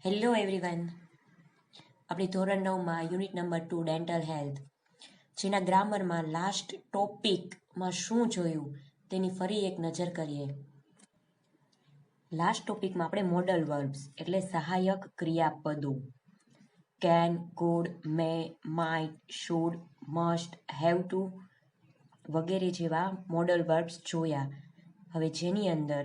Hello everyone. આપણી ધોરણ 9માં unit number 2 dental health, જેના ગ્રામરમાં લાસ્ટ ટોપિકમાં શું જોયું તેની ફરી એક નજર કરીએ. લાસ્ટ ટોપિકમાં આપણે મોડલ વર્બ્સ એટલે સહાયક ક્રિયાપદો can, could, may, might, should, must, have to વગેરે જેવા મોડલ વર્બ્સ જોયા. હવે જેની અંદર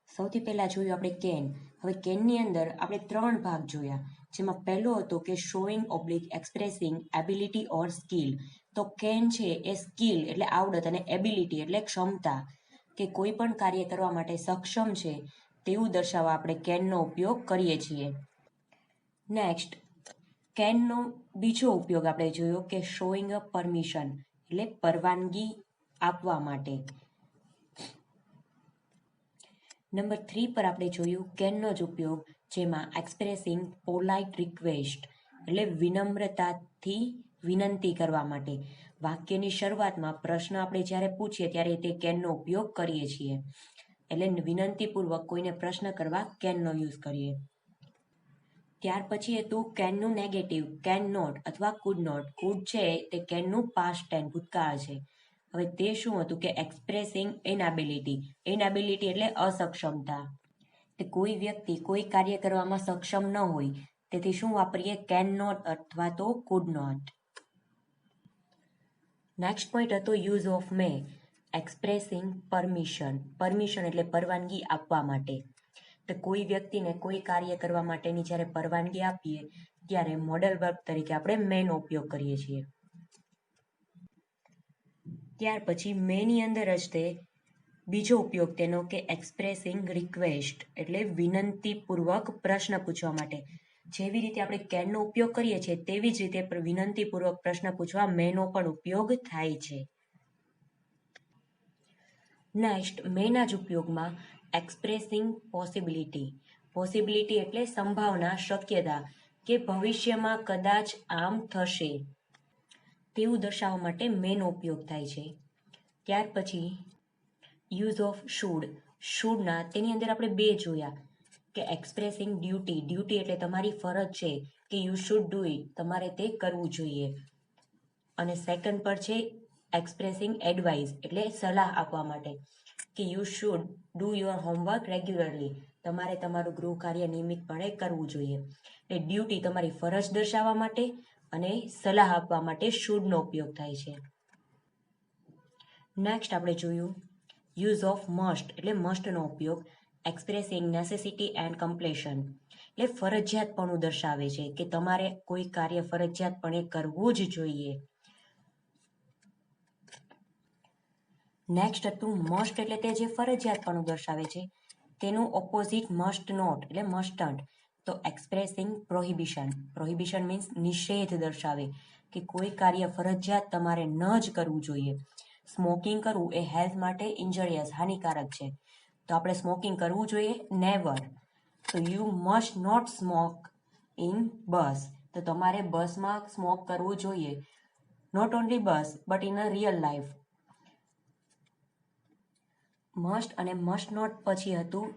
સૌથી પહેલા જોયું આપણે કેન. હવે કેનની અંદર આપણે 3 ભાગ જોયા, જેમાં પહેલો હતો કે શોઈંગ ઓબ્લિક એક્સપ્રેસિંગ એબિલિટી ઓર સ્કિલ. તો કેન છે એ સ્કિલ એટલે આવડત અને એબિલિટી એટલે ક્ષમતા, કે કોઈ પણ કાર્ય કરવા માટે સક્ષમ છે તેવું દર્શાવવા આપણે કેનનો ઉપયોગ કરીએ છીએ. નેક્સ્ટ, કેનનો બીજો ઉપયોગ આપણે જોયો કે શોઈંગ અ પરમિશન એટલે પરવાનગી આપવા માટે. નંબર 3 પર આપણે જોયું કેનનો જ ઉપયોગ, જેમાં એક્સપ્રેસિંગ પોલાઇટ રિક્વેસ્ટ એટલે વિનમ્રતાથી વિનંતી કરવા માટે. વાક્યની શરૂઆતમાં પ્રશ્ન આપણે જ્યારે પૂછીએ ત્યારે તે કેનનો ઉપયોગ કરીએ છીએ, એટલે વિનંતીપૂર્વક કોઈને પ્રશ્ન કરવા કેનનો યુઝ કરીએ. ત્યાર પછી હતું કેનનું નેગેટિવ કેન નોટ અથવા કુડ નોટ. કુડ છે તે કેનનું પાસ્ટ ટેન્સ ભૂતકાળ છે. હવે તે શું હતું કે એક્સપ્રેસિંગ ઇનએબિલિટી. ઇનએબિલિટી એટલે અસક્ષમતા, કે કોઈ વ્યક્તિ કોઈ કાર્ય કરવામાં સક્ષમ ન હોય, તેથી શું વાપરીએ કેન નોટ અથવા તો કુડ નોટ. નેક્સ્ટ પોઈન્ટ હતો use of May, expressing permission. Permission એટલે પરવાનગી આપવા માટે. તો કોઈ વ્યક્તિને કોઈ કાર્ય કરવા માટેની જ્યારે પરવાનગી આપીએ ત્યારે મોડલ વર્બ તરીકે આપણે મેનો ઉપયોગ કરીએ છીએ. ત્યાર પછી મેની અંદર જ તે બીજો ઉપયોગ તેનો કે એક્સપ્રેસિંગ રિક્વેસ્ટ એટલે વિનંતીપૂર્વક પ્રશ્ન પૂછવા માટે. જેવી રીતે આપણે કેનનો ઉપયોગ કરીએ છીએ તેવી જ રીતે વિનંતીપૂર્વક પ્રશ્ન પૂછવા મેનો પણ ઉપયોગ થાય છે. નેક્સ્ટ, મેના જ ઉપયોગમાં એક્સપ્રેસિંગ પોસિબિલિટી. પોસિબિલિટી એટલે સંભાવના, શક્યતા, કે ભવિષ્યમાં કદાચ આમ થશે તેવું દર્શાવવા માટે મેનો ઉપયોગ થાય છે. ત્યાર પછી યુઝ ઓફ શુડ. શુડના તેની અંદર આપણે 2 જોયા, કે એક્સપ્રેસિંગ ડ્યુટી. ડ્યુટી એટલે તમારી ફરજ છે કે યુ શુડ ડુ ઇટ, તમારે તે કરવું જોઈએ. અને સેકન્ડ પર છે એક્સપ્રેસિંગ એડવાઇસ એટલે સલાહ આપવા માટે, કે you should do your homework regularly, તમારે તમારું ગૃહ કાર્ય નિયમિતપણે કરવું જોઈએ. એટલે ડ્યુટી તમારી ફરજ દર્શાવવા માટે અને સલાહ આપવા માટે શુડનો ઉપયોગ થાય છે. નેક્સ્ટ આપણે જોયું યુઝ ઓફ મસ્ટ એટલે મસ્ટનો ઉપયોગ, એક્સપ્રેસિંગ નેસેસિટી એન્ડ કમ્પલ્શન એટલે ફરજિયાતપણું દર્શાવે છે કે તમારે કોઈ કાર્ય ફરજિયાતપણે કરવું જ જોઈએ. નેક્સ્ટ હતું મસ્ટ એટલે તે જે ફરજિયાતપણું દર્શાવે છે તેનું ઓપોઝિટ મસ્ટ નોટ એટલે મસ્ટન્ટ. તો એક્સપ્રેસિંગ પ્રોહિબિશન. પ્રોહિબિશન મીન્સ નિષેધ દર્શાવે કે કોઈ કાર્ય ફરજિયાત તમારે ન જ કરવું જોઈએ. સ્મોકિંગ કરવું એ હેલ્થ માટે ઇન્જરિયસ હાનિકારક છે, તો આપણે સ્મોકિંગ કરવું જોઈએ નેવર. તો you must not smoke in bus, તો તમારે બસમાં સ્મોક કરવું જોઈએ. Not only bus but in a real life. Must અને મસ્ટ નોટ પછી હતું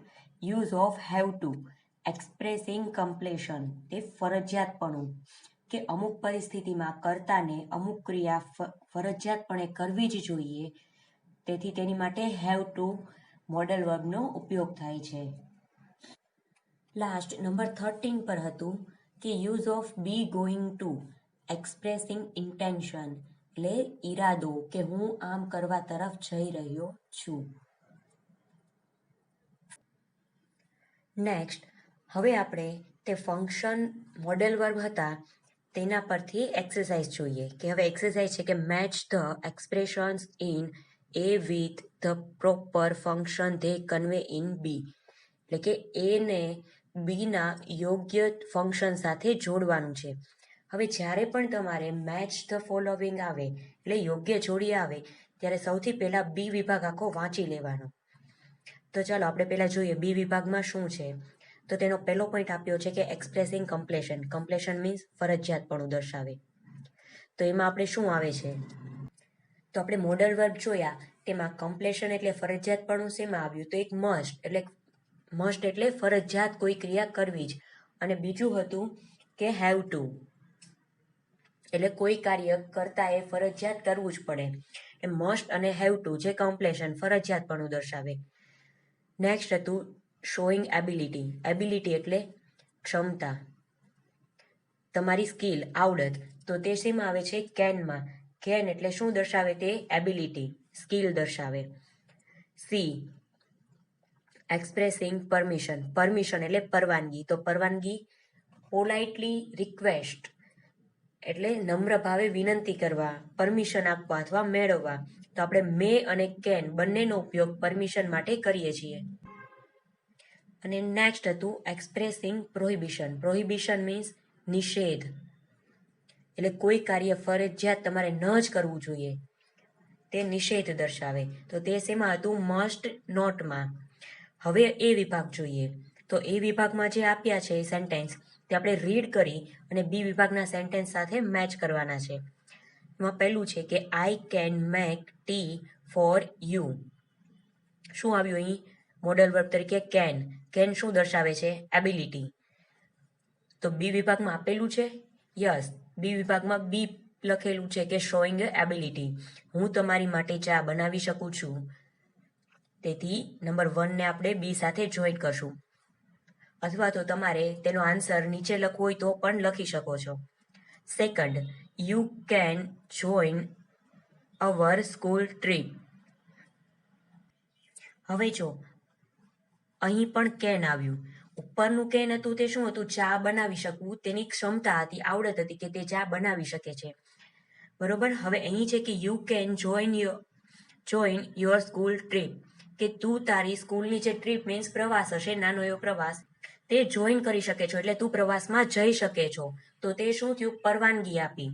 use of have to, expressing compulsion તે ફરજિયાતપણું, કે અમુક પરિસ્થિતિમાં કર્તાને અમુક ક્રિયા ફરજિયાતપણે કરવી જ જોઈએ, તેથી તેની માટે હેવ ટુ મોડલ વર્બનો ઉપયોગ થાય છે. લાસ્ટ નંબર 13 પર હતું કે use of B going to, expressing intention એટલે ઈરાદો, કે હું આમ કરવા તરફ જઈ રહ્યો છું. નેક્સ્ટ, હવે આપણે તે ફંક્શન મોડેલ વર્બ હતા તેના પરથી એક્સરસાઇઝ જોઈએ. કે હવે એક્સરસાઇઝ છે કે match the expressions in A with the proper function they convey in B. એટલે કે એને બીના યોગ્ય ફંક્શન સાથે જોડવાનું છે. હવે જ્યારે પણ તમારે મેચ ધ ફોલોવિંગ આવે એટલે યોગ્ય જોડી આવે ત્યારે સૌથી પહેલાં બી વિભાગ આખો વાંચી લેવાનો. તો ચાલો આપણે પહેલાં જોઈએ બી વિભાગમાં શું છે. તો તેનો પહેલો પોઈન્ટ આપ્યો છે કે એક્સપ્રેસિંગ કમ્પલેશન. કમ્પલેશન મીન્સ ફરજિયાતપણું દર્શાવે. તો એમાં આપણે શું આવે છે, તો આપણે મોડલ વર્બ જોયા તેમાં કમ્પલેશન એટલે ફરજિયાતપણું શેમાં આવ્યું, તો એક મસ્ટ એટલે મસ્ટ એટલે ફરજિયાત કોઈ ક્રિયા કરવી જ. અને બીજું હતું કે હેવ ટુ, એટલે કોઈ કાર્ય કરતા એ ફરજિયાત કરવું જ પડે. એ મસ્ટ અને હેવ ટુ જે કમ્પ્લેશન ફરજિયાતપણું દર્શાવે. નેક્સ્ટ હતું શોઈંગ એબિલિટી. એબિલિટી એટલે ક્ષમતા, તમારી સ્કિલ, આવડત. તો તે શેમાં આવે છે? કેનમાં. કેન એટલે શું દર્શાવે? તે એબિલિટી, સ્કિલ દર્શાવે. C expressing permission. પરમિશન એટલે પરવાનગી. તો પરવાનગી પોલાઇટલી રિક્વેસ્ટ એટલે નમ્ર ભાવે વિનંતી કરવા, પરમિશન આપવા અથવા મેળવવા. તો આપણે મે અને કેન બંનેનો ઉપયોગ પરમિશન માટે કરીએ છીએ. અને નેક્સ્ટ હતું એક્સપ્રેસિંગ પ્રોહિબિશન. પ્રોહિબિશન મીન્સ નિષેધ, એટલે કોઈ કાર્ય ફરજિયાત તમારે ન જ કરવું જોઈએ, તે નિષેધ દર્શાવે. તો તે શેમાં હતું? મસ્ટ નોટમાં. હવે એ વિભાગ જોઈએ. તો એ વિભાગમાં જે આપ્યા છે સેન્ટેન્સ તે આપણે રીડ કરી અને બી વિભાગના સેન્ટેન્સ સાથે મેચ કરવાના છે. એમાં પહેલું છે કે I can make tea for you. શું આવ્યું અહીં? મોડલ વર્બ તરીકે કેન. કેન શું દર્શાવે છે? એબિલિટી. તો બી વિભાગમાં આપેલું છે? યસ, બી વિભાગમાં બી લખેલું છે કે શોઈંગ એબિલિટી. હું તમારી માટે ચા બનાવી શકું છું. તેથી નંબર 1 ને આપણે બી સાથે જોઈન્ટ કરશું. અથવા તો તમારે તેનો આન્સર નીચે લખવો હોય તો પણ લખી શકો છો. Second, you can join our school trip. હવે જો અહીં પણ કેન આવ્યું. ઉપરનું કેન હતું તે શું હતું? ચા બનાવી શકવું. તેની ક્ષમતા હતી, આવડત હતી કે તે ચા બનાવી શકે છે. બરોબર. હવે અહીં છે કે you can join your school trip, કે તું તારી સ્કૂલની જે ટ્રીપ મીન્સ પ્રવાસ હશે, નાનો એવો પ્રવાસ, તે જોઈન કરી શકે છો, એટલે તું પ્રવાસમાં જઈ શકે છો. તો તે શું થયું? પરવાનગી આપી.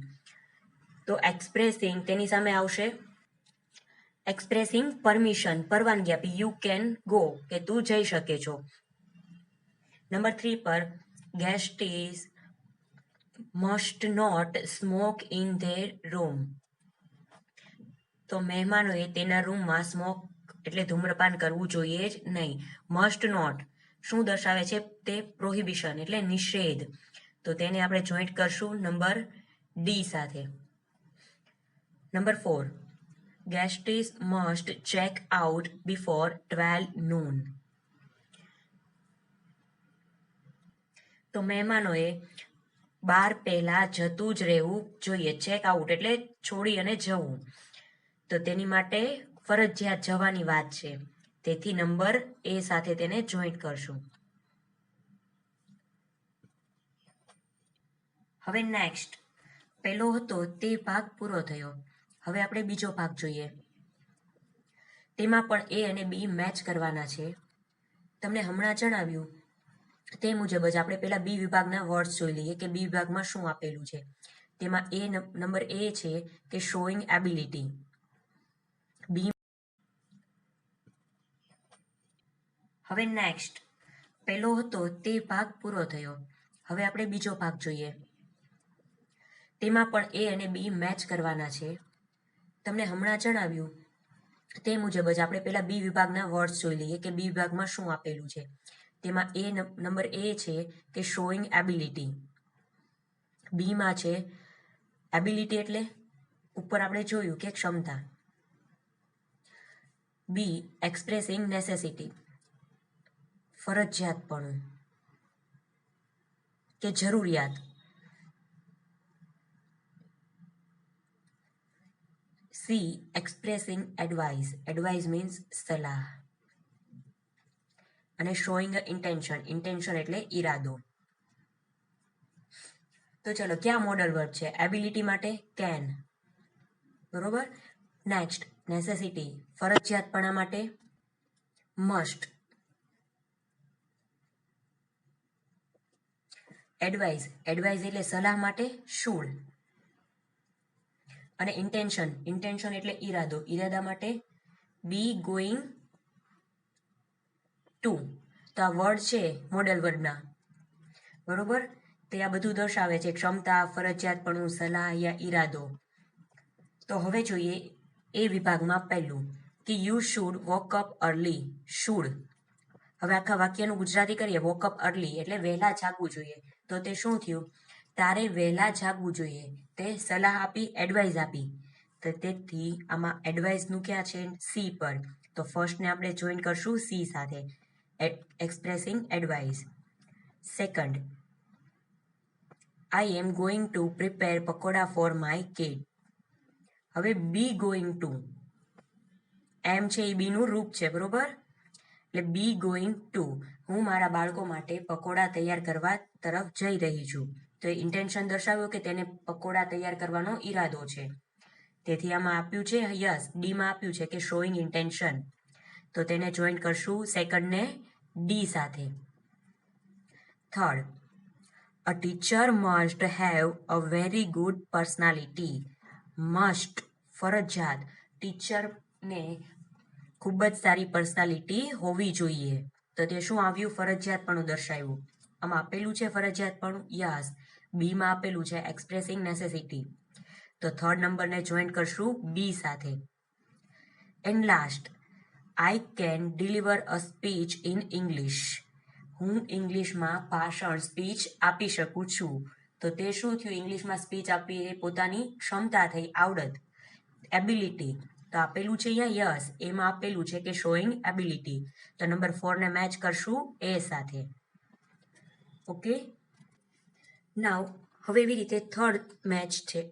તો એક્સપ્રેસિંગ તેની સામે આવશે એક્સપ્રેસિંગ પરમિશન, પરવાનગી આપી. યુ કેન ગો, કે તું જઈ શકે છો. નંબર 3 પર guests must not smoke in their room. તો મહેમાનોએ તેના રૂમમાં સ્મોક એટલે ધૂમ્રપાન કરવું જોઈએ જ નહીં. મસ્ટ નોટ શું દર્શાવે છે? તે પ્રોહિબિશન એટલે નિષેધ. તો તેને આપણે જોઈન્ટ કરશું નંબર ડી સાથે. Number 4, guests must check out before 12 noon. તો મહેમાનોએ 12 પહેલા જતું જ રહેવું જોઈએ. ચેક આઉટ એટલે છોડી અને જવું. તો તેની માટે ફરજિયાત જવાની વાત છે. તેથી નંબર એ સાથે તેને જોઈન્ટ કરશું. હવે નેક્સ્ટ, પહેલો હતો તે ભાગ પૂરો થયો. હવે આપણે બીજો ભાગ જોઈએ. તેમાં પણ એ અને બી મેચ કરવાના છે. તમને હમણાં જણાવ્યું તે મુજબ જ આપણે પહેલા બી વિભાગના વર્ડ્સ જોઈ લઈએ કે બી વિભાગમાં શું આપેલું છે. તેમાં એ નંબર એ છે કે શોઈંગ એબિલિટી. બી. હવે નેક્સ્ટ, પહેલો હતો તે ભાગ પૂરો થયો. હવે આપણે બીજો ભાગ જોઈએ. તેમાં પણ એ અને બી મેચ કરવાના છે. તમને હમણાં જણાવ્યું તે મુજબ જ આપણે પહેલા બી વિભાગના વર્ડ્સ જોઈ લઈએ કે બી વિભાગમાં શું આપેલું છે. તેમાં એ નંબર એ છે કે શોઈંગ એબિલિટી. બીમાં છે એબિલિટી એટલે ઉપર આપણે જોયું કે ક્ષમતા. બી એક્સપ્રેસિંગ નેસેસિટી, ફરજિયાતપણું કે જરૂરિયાત. C expressing advice. Advice means સલાહ. અને શોઈંગ ઇન્ટેન્શન. ઇન્ટેન્શન એટલે ઈરાદો. તો ચલો, ક્યાં મોડલ વર્બ છે? એબિલિટી માટે કેન. બરોબર. નેક્સ્ટ, નેસેસિટી ફરજિયાતપણા માટે મસ્ટ. એડવાઇસ એટલે સલાહ માટે શુડ. અને ઇન્ટેન્શન એટલે ઈરાદો. ઈરાદા માટે બી ગોઈંગ ટુ. તો આ વર્ડ છે મોડલ વર્ડના. બરોબર. તે આ બધું દર્શાવે છે, ક્ષમતા, ફરજિયાતપણું, સલાહ યા ઈરાદો. તો હવે જોઈએ એ વિભાગમાં પહેલું કે you should woke up early. Should. હવે આખા વાક્યનું ગુજરાતી કરીએ. વોકઅપ અર્લી એટલે વહેલા જાગવું જોઈએ. તો તે શું થયું? તારે વહેલા જાગવું જોઈએ. તે સલાહ આપી, એડવાઇસ આપી. તો તેથી આમાં એડવાઇસનું ક્યાં છે? સી પર. તો ફર્સ્ટને આપણે જોઈન કરશું સી સાથે, expressing advice. Second, I am going to prepare pakoda for my kid. હવે બી ગોઈંગ ટુ, એમ છે એ બીનું રૂપ છે, બરોબર? એટલે બી ગોઈંગ ટુ, હું મારા બાળકો માટે પકોડા તૈયાર કરવા તરફ જઈ રહી છું. તો એ ઇન્ટેન્શન દર્શાવ્યું કે તેને પકોડા તૈયાર કરવાનો ઈરાદો છે. તેથી આમાં આપ્યું છે યસ, ડીમાં આપ્યું છે કે શોઈંગ ઇન્ટેન્શન. તો તેને જોઈન કરશું સેકન્ડને ડી સાથે. Third, a teacher must have a very good personality. Must ફરજિયાત, ટીચરને ખૂબ જ સારી પર્સનાલિટી હોવી જોઈએ. તો તે શું આવ્યું? ફરજિયાતપણું દર્શાવ્યું. આમાં આપેલું છે ફરજિયાતપણું, યસ. બીમાં આપેલું છે એક્સપ્રેસિંગ નેસેસિટી. તો થર્ડ નંબરને જોઈન કરશું બી સાથે. And last, I can deliver a speech in English. હું ઇંગ્લિશમાં ભાષણ, સ્પીચ આપી શકું છું. તો તે શું થયું? ઇંગ્લિશમાં સ્પીચ આપવી એ પોતાની ક્ષમતા થઈ, આવડત, એબિલિટી. તો આપેલું છે અહીંયા યસ, એમાં આપેલું છે કે શોઈંગ એબિલિટી. તો નંબર 4 ને મેચ કરશું એ સાથે. ઓકે, નાવ હવે એવી રીતે થર્ડ મેચ છે,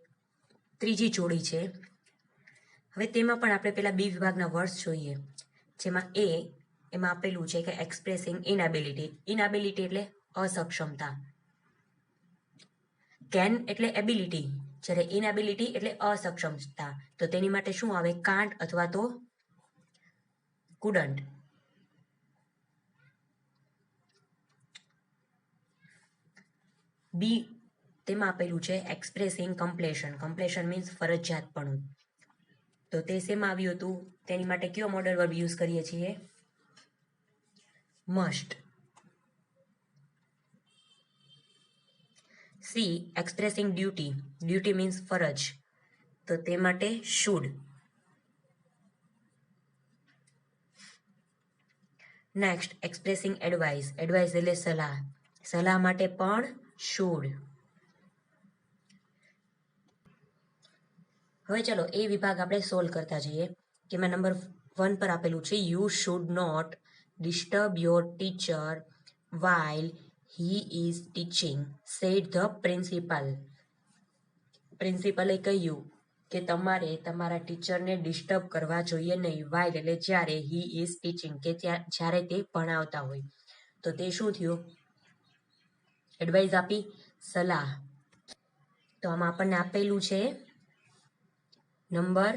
ત્રીજી જોડી છે. હવે તેમાં પણ આપણે પહેલા બી વિભાગના વર્ડ્સ જોઈએ. જેમાં એમાં આપેલું છે કે એક્સપ્રેસિંગ ઇનએબિલિટી. ઇનએબિલિટી એટલે અસક્ષમતા. કેન એટલે એબિલિટી, જ્યારે ઇનએબિલિટી એટલે અસક્ષમતા. તો તેની માટે શું આવે? કાન્ટ અથવા તો કુડન્ટ. બી તેમાં આપેલું છે એક્સપ્રેસિંગ કમ્પ્લેશન. કમ્પ્લેશન મીન્સ ફરજિયાતપણું. તો તે શેમાં આવ્યું હતું? તેની માટે કયો મોડલ વર્બ યુઝ કરીએ છીએ? Must. C expressing duty. Duty means ફરજ. તો તે માટે should. Next, expressing advice. Advice એટલે સલાહ. સલાહ માટે પણ શુડ. હવે ચલો એ વિભાગ આપણે સોલ્વ કરતા જઈએ. કે મેં નંબર 1 પર આપેલું છે you should not disturb your teacher while he is teaching, said the principal. પ્રિન્સિપલે કહ્યું કે તમારે તમારા ટીચરને ડિસ્ટર્બ કરવા જોઈએ નહીં. વાઇલ એટલે જ્યારે, હી ઇઝ ટીચિંગ કે જ્યારે તે ભણાવતા હોય. તો તે શું થયું? એડવાઇસ આપી, સલાહ. તો આમાં આપણને આપેલું છે નંબર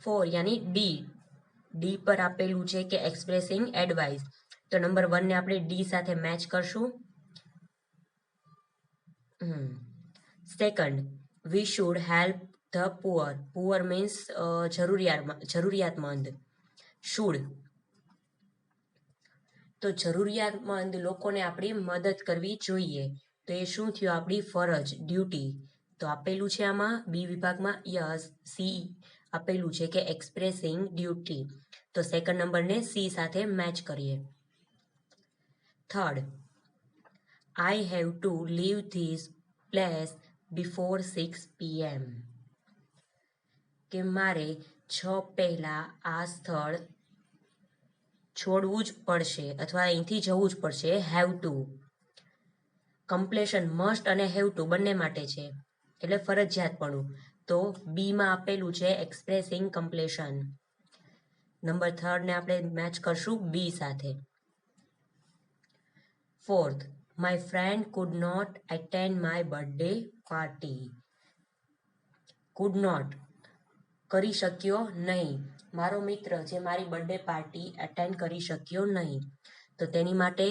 4 યાની ડી. ડી પર આપેલું છે કે એક્સપ્રેસિંગ એડવાઇસ. તો નંબર 1 ને આપણે ડી સાથે મેચ કરશું. Second, we should help the poor. Poor means જરૂરિયાતમંદ. શુડ, તો જરૂરિયાતમંદ લોકોને આપણી મદદ કરવી જોઈએ. તો એ શું થયું? આપણી ફરજ, ડ્યુટી. તો આપેલું છે આમાં બી વિભાગમાં યસ. સી આપેલું છે કે એક્સપ્રેસિંગ ડ્યુટી. તો સેકન્ડ નંબરને સી સાથે મેચ કરીએ. Third, I have to leave this place before 6 PM. કે મારે 6 પહેલા આ સ્થળ છોડવું જ પડશે અથવા અહીંથી જવું જ પડશે. Have to. કમ્પ્લેશન મસ્ટ અને હેવ ટુ બંને માટે છે એટલે ફરજિયાતપણું. તો બીમાં આપેલું છે એક્સપ્રેસિંગ કમ્પ્લેશન. નંબર 3 ને આપણે મેચ કરશું બી સાથે. Fourth, my friend could not attend my birthday party. Could not કરી શક્યો નહીં. મારો મિત્ર જે મારી બર્થડે પાર્ટી એટેન્ડ કરી શક્યો નહીં. તો તેની માટે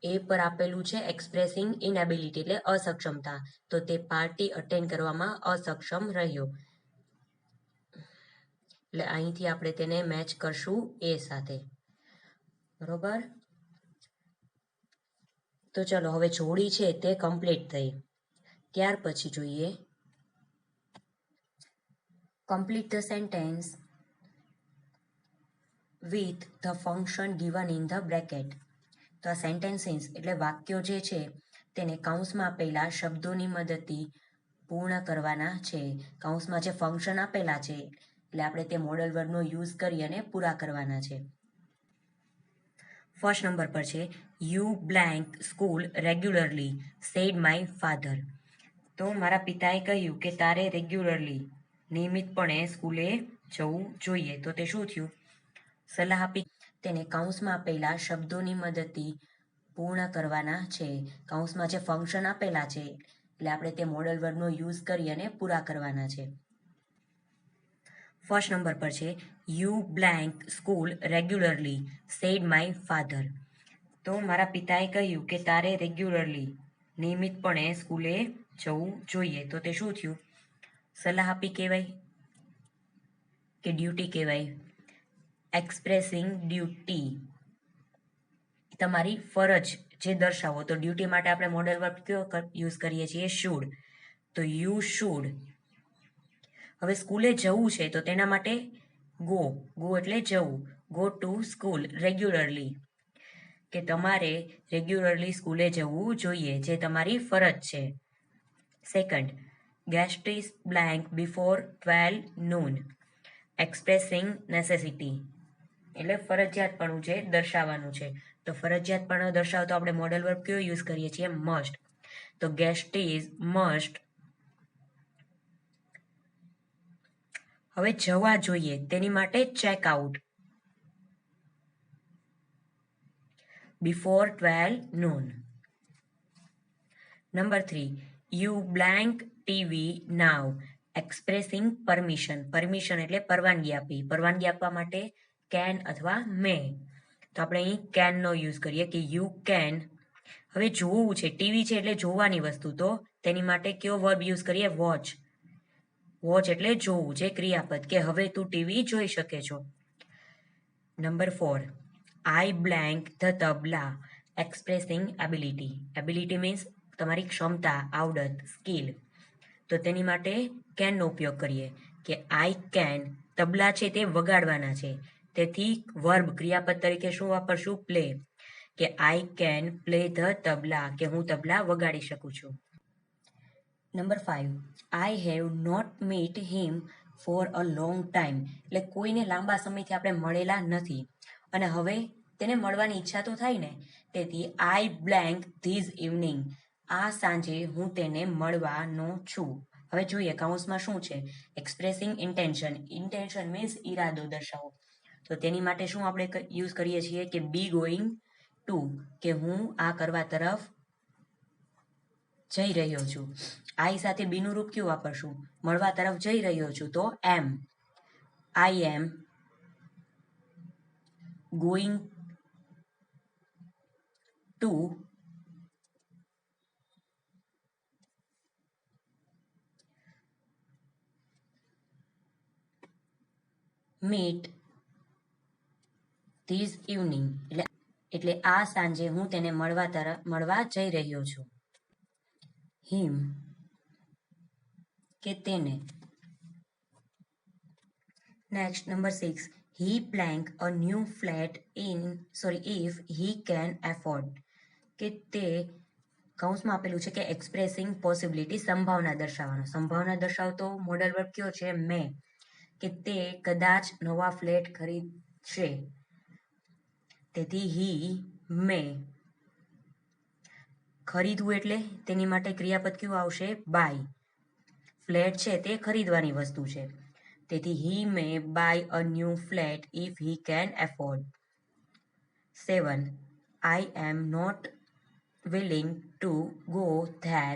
એ પર આપેલું છે એક્સપ્રેસિંગ ઇનએબિલિટી એટલે અસક્ષમતા. તો તે પાર્ટી અટેન્ડ કરવામાં અસક્ષમ રહ્યો. એટલે અહીંથી આપણે તેને મેચ કરશું એ સાથે. બરોબર? તો ચલો હવે જોડી છે તે કમ્પ્લીટ થઈ. ત્યાર પછી જોઈએ complete the sentence with the function given in the bracket. તો આ સેન્ટેન્સીસ એટલે વાક્યો જે છે તેને કૌંસમાં આપેલા શબ્દોની મદદથી પૂર્ણ કરવાના છે. કૌંસમાં જે ફંક્શન આપેલા છે એટલે આપણે તે મોડલ વર્બનો યુઝ કરી અને પૂરા કરવાના છે. ફર્સ્ટ નંબર પર છે you blank school regularly said my father. તો મારા પિતાએ કહ્યું કે તારે રેગ્યુલરલી નિયમિતપણે સ્કૂલે જવું જોઈએ. તો તે શું થયું? સલાહ આપી. તેને કૌંસમાં આપેલા શબ્દોની મદદથી પૂર્ણ કરવાના છે. કૌંસમાં જે ફંક્શન આપેલા છે એટલે આપણે તે મોડલ વર્બનો યુઝ કરી અને પૂરા કરવાના છે. ફર્સ્ટ નંબર પર છે you blank school regularly said my father. તો મારા પિતાએ કહ્યું કે તારે રેગ્યુલરલી નિયમિતપણે સ્કૂલે જવું જોઈએ. તો તે શું થયું? સલાહ આપી કહેવાય કે ડ્યુટી કહેવાય. એક્સપ્રેસિંગ ડ્યુટી, તમારી ફરજ જે દર્શાવો. તો ડ્યુટી માટે આપણે મોડલ વર્બ કયો યુઝ કરીએ છીએ? શુડ. તો યુ શુડ. હવે સ્કૂલે જવું છે તો તેના માટે ગો. ગો એટલે જવું. ગો ટુ સ્કૂલ રેગ્યુલરલી, કે તમારે રેગ્યુલરલી સ્કૂલે જવું જોઈએ, જે તમારી ફરજ છે. Second, guest is blank before 12 noon expressing necessity, એટલે ફરજિયાતપણું જે દર્શાવવાનું છે. તો ફરજિયાતપણું દર્શાવતો આપણે મોડલ વર્બ કયો યુઝ કરીએ છીએ? મસ્ટ. તો ગેસ્ટ ઇઝ મસ્ટ. હવે જવા જોઈએ તેની માટે check out before 12 noon. Number 3, you blank TV now expressing permission. Permission એટલે પરવાનગી આપી. પરવાનગી આપવા માટે કેન અથવા મે. તો આપણે અહીં કેનનો યુઝ કરીએ કે યુ કેન. હવે જોવું છે, ટીવી છે એટલે જોવાની વસ્તુ, તો તેની માટે કયો વર્બ યુઝ કરીએ? વોચ. વોચ એટલે જોવું, જે ક્રિયાપદ, કે હવે તું ટીવી જોઈ શકે છો. Number 4, I blank the tabla expressing ability. Ability means તમારી ક્ષમતા, આવડત, સ્કિલ. તો તેની માટે કેનનો ઉપયોગ કરીએ કે આઈ કેન. તબલા છે તે વગાડવાના છે, તેથી વર્બ ક્રિયાપદ તરીકે શું વાપરશું? પ્લે. કે I can play the tabla, કે હું તબલા વગાડી શકું છું. Number 5, I have not meet him for a long time. એટલે કોઈને લાંબા સમયથી આપણે મળેલા નથી અને હવે તેને મળવાની ઈચ્છા તો થાય ને, તેથી આઈ બ્લેન્ક ધીઝ ઇવનિંગ. આ સાંજે હું તેને મળવાનો છું. હવે જોઈએ કૌંસમાં શું છે? Expressing intention. ઇન્ટેન્શન મીન્સ ઈરાદો દર્શાવો. તો તેની માટે શું આપણે યુઝ કરીએ છીએ કે બી ગોઈંગ ટુ, કે હું આ કરવા તરફ જઈ રહ્યો છું. આઈ સાથે બીનું રૂપ કયું વાપરશું? મળવા તરફ જઈ રહ્યો છું, તો એમ. I am going to meet these evening. એટલે આ સાંજે હું તેને મળવા જઈ રહ્યો છું. હિમ, કે તેને. Next number 6, he blank a new flat if he can afford. કે તે કૌંસમાં આપેલું છે કે એક્સપ્રેસિંગ પોસિબિલિટી, સંભાવના દર્શાવવાનો. સંભાવના દર્શાવતો મોડલ વર્બ કયો છે? મે. કે તે કદાચ નવા ફ્લેટ ખરીદશે, તેથી હી મે. ખરીદવું એટલે તેની માટે ક્રિયાપદ કયું આવશે? બાય. ફ્લેટ છે તે ખરીદવાની વસ્તુ છે, તેથી he may buy a new flat if he can afford. 7, I am not willing to go there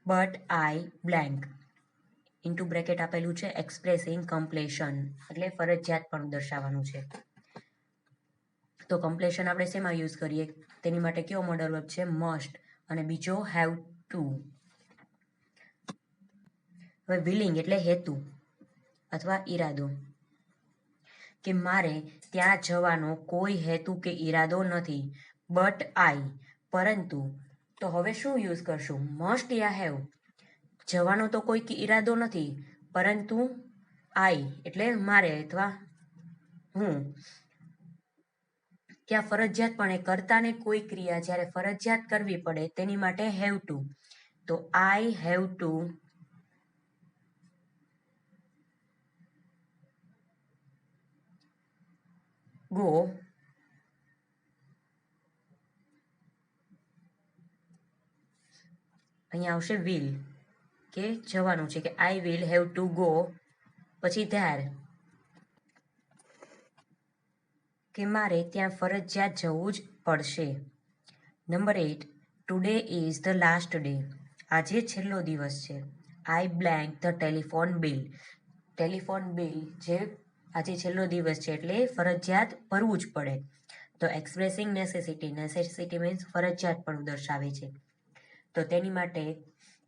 but I blank. Into bracket આપેલું છે એક્સપ્રેસિંગ કમ્પ્લેશન, એટલે ફરજિયાત પણ દર્શાવવાનું છે. તો કમ્પ્લેશન આપણે શેમાં યુઝ કરીએ? તેની માટે કયો મોડલ વર્બ છે? મસ્ટ. અને બીજો હેવ ટુ. હવે વિલિંગ એટલે હેતુ અથવા ઈરાદો, કે મારે ત્યાં જવાનો કોઈ હેતુ કે ઈરાદો નથી. બટ આઈ, પરંતુ. તો હવે શું યુઝ કરશું? Must yeah have. જવાનો તો કોઈ ઈરાદો નથી, પરંતુ આઈ એટલે મારે અથવા હું કે આ ફરજિયાતપણે કર્તાને કોઈ ક્રિયા જ્યારે ફરજિયાત કરવી પડે તેની માટે હેવ ટુ. તો આઈ હેવ ટુ ગો અહીંયા આવશે વિલ, કે જવાનું છે, કે I will have to go, પછી ધેર, કે મારે ત્યાં ફરજિયાત જવું જ પડશે. Number 8, today is the last day. આજે છેલ્લો દિવસ છે. I blank the telephone bill. Telephone bill જે આજે છેલ્લો દિવસ છે એટલે ફરજિયાત ભરવું જ પડે. તો એક્સપ્રેસિંગ નેસેસિટી, નેસેસિટી મીન્સ ફરજિયાત પણ દર્શાવે છે. તો તેની માટે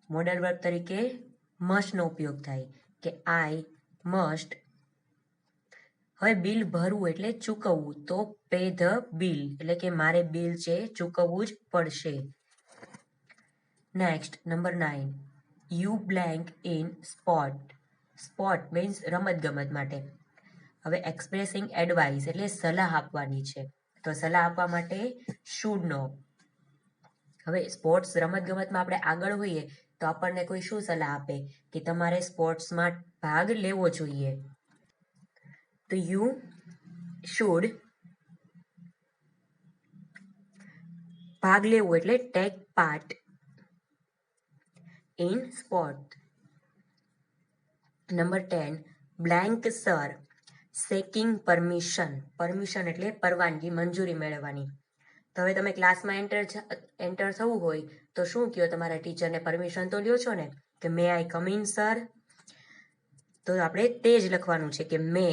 મોડલ વર્બ તરીકે મસ્ટનો ઉપયોગ થાય, કે આઈ મસ્ટ. હવે બિલ ભરવું એટલે ચૂકવવું, તો પે ધ બિલ, એટલે કે મારે બિલ છે ચૂકવવું જ પડશે. Next number 9, you blank in sport. Sport means રમતગમત માટે. હવે એક્સપ્રેસિંગ એડવાઇસ એટલે સલાહ આપવાની છે, તો સલાહ આપવા માટે શુડનો. હવે સ્પોર્ટ્સ રમતગમતમાં આપણે આગળ હોઈએ તો આપણને કોઈ શું સલાહ આપે, કે તમારે સ્પોર્ટ્સમાં ભાગ લેવો જોઈએ. તો યુ શુડ ભાગ લેવો એટલે take part in sport. Number 10, blank sir seeking permission. Permission એટલે પરવાનગી, મંજૂરી મેળવવાની. તો હવે તમે ક્લાસમાં એન્ટર થવું હોય તો શું કહો, તમારા ટીચરને પરમિશન તો લ્યો છો ને, કે મે આઈ કમ ઇન સર. તો આપણે તે જ લખવાનું છે, કે મે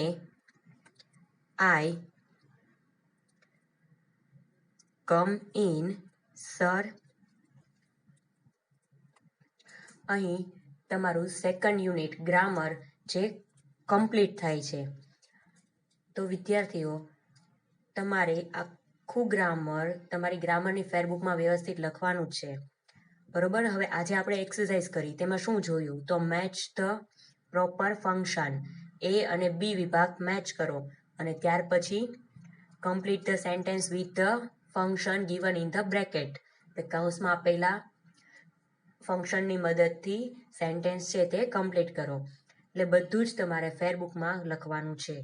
આઈ કમ ઇન સર. અહીં તમારું સેકન્ડ યુનિટ ગ્રામર જે કમ્પ્લીટ થાય છે. તો વિદ્યાર્થીઓ, તમારે આખું ગ્રામર તમારી ગ્રામરની ફેરબુકમાં વ્યવસ્થિત લખવાનું જ છે, બરોબર. હવે આજે આપણે એક્સરસાઇઝ કરી, તેમાં શું જોયું, તો મેચ ધ પ્રોપર ફંક્શન. એ અને બી વિભાગ મેચ કરો અને ત્યાર પછી complete the sentence with the function given in the bracket. કૌંસમાં આપેલા ફંક્શનની મદદથી સેન્ટેન્સ છે તે કમ્પ્લીટ કરો. એટલે બધું જ તમારે ફેરબુકમાં લખવાનું છે.